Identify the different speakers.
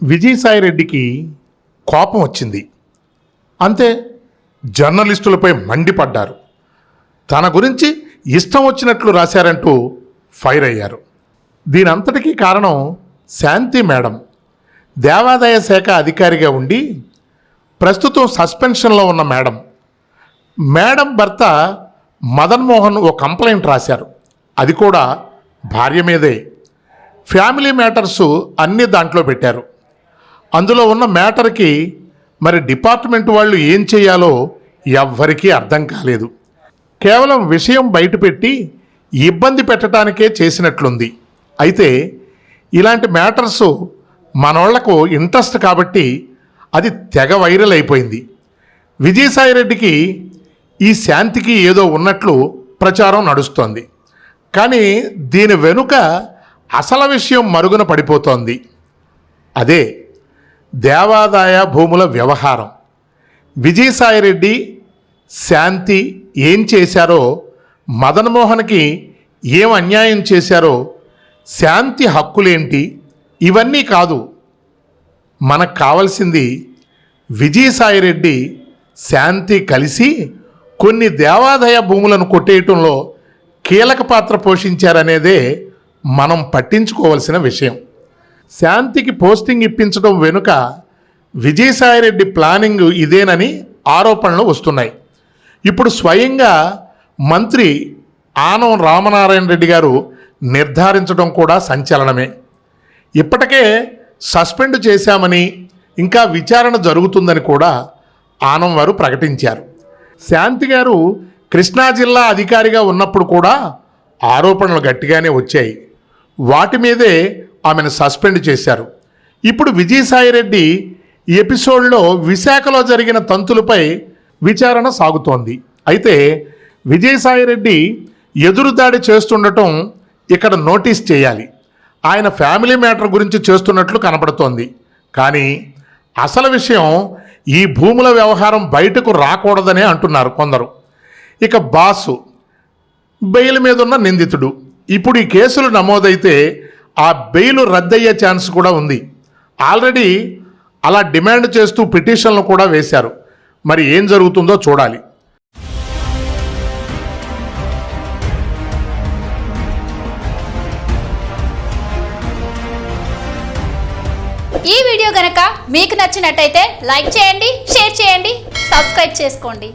Speaker 1: విజయసాయిరెడ్డికి కోపం వచ్చింది. అంతే, జర్నలిస్టులపై మండిపడ్డారు. తన గురించి ఇష్టం వచ్చినట్లు రాశారంటూ ఫైర్ అయ్యారు. దీనంతటికీ కారణం శాంతి మేడం. దేవాదాయ శాఖ అధికారిగా ఉండి ప్రస్తుతం సస్పెన్షన్లో ఉన్న మేడం భర్త మదన్మోహన్ ఓ కంప్లైంట్ రాశారు. అది కూడా భార్య మీదే. ఫ్యామిలీ మ్యాటర్స్ అన్నీ దాంట్లో పెట్టారు. అందులో ఉన్న మ్యాటర్కి మరి డిపార్ట్మెంట్ వాళ్ళు ఏం చేయాలో ఎవ్వరికీ అర్థం కాలేదు. కేవలం విషయం బయటపెట్టి ఇబ్బంది పెట్టడానికే చేసినట్లుంది. అయితే ఇలాంటి మ్యాటర్స్ మనోళ్లకు ఇంట్రెస్ట్ కాబట్టి అది తెగ వైరల్ అయిపోయింది. విజయసాయిరెడ్డికి ఈ శాంతికి ఏదో ఉన్నట్లు ప్రచారం నడుస్తోంది. కానీ దీని వెనుక అసలు విషయం మరుగున పడిపోతోంది. అదే దేవాదాయ భూముల వ్యవహారం. విజయసాయిరెడ్డి శాంతి ఏం చేశారో, మదన్మోహన్కి ఏం అన్యాయం చేశారో, శాంతి హక్కులేంటి, ఇవన్నీ కాదు. మనకు కావాల్సింది విజయసాయిరెడ్డి శాంతి కలిసి కొన్ని దేవాదాయ భూములను కొట్టేయటంలో కీలక పాత్ర పోషించారనేదే మనం పట్టించుకోవాల్సిన విషయం. శాంతికి పోస్టింగ్ ఇప్పించడం వెనుక విజయసాయిరెడ్డి ప్లానింగ్ ఇదేనని ఆరోపణలు వస్తున్నాయి. ఇప్పుడు స్వయంగా మంత్రి ఆనం రామనారాయణ రెడ్డి గారు నిర్ధారించడం కూడా సంచలనమే. ఇప్పటికే సస్పెండ్ చేశామని, ఇంకా విచారణ జరుగుతుందని కూడా ఆనం వారు ప్రకటించారు. శాంతి గారు కృష్ణా జిల్లా అధికారిగా ఉన్నప్పుడు కూడా ఆరోపణలు గట్టిగానే వచ్చాయి. వాటి మీదే ఆమెను సస్పెండ్ చేశారు. ఇప్పుడు విజయసాయిరెడ్డి ఎపిసోడ్లో విశాఖలో జరిగిన తంతులపై విచారణ సాగుతోంది. అయితే విజయసాయిరెడ్డి ఎదురుదాడి చేస్తుండటం ఇక్కడ నోటీస్ చేయాలి. ఆయన ఫ్యామిలీ మ్యాటర్ గురించి చేస్తున్నట్లు కనపడుతోంది. కానీ అసలు విషయం ఈ భూముల వ్యవహారం బయటకు రాకూడదనే అంటున్నారు కొందరు. ఇక బాసు బెయిల్ మీద ఉన్న నిందితుడు. ఇప్పుడు ఈ కేసులు నమోదైతే ఆ బెయిల్ రద్దయ్యే ఛాన్స్ కూడా ఉంది. ఆల్రెడీ అలా డిమాండ్ చేస్తూ పిటిషన్లు కూడా వేశారు. మరి ఏం జరుగుతుందో చూడాలి.
Speaker 2: ఈ వీడియో గనక మీకు నచ్చినట్టయితే లైక్ చేయండి, షేర్ చేయండి, సబ్స్క్రైబ్ చేసుకోండి.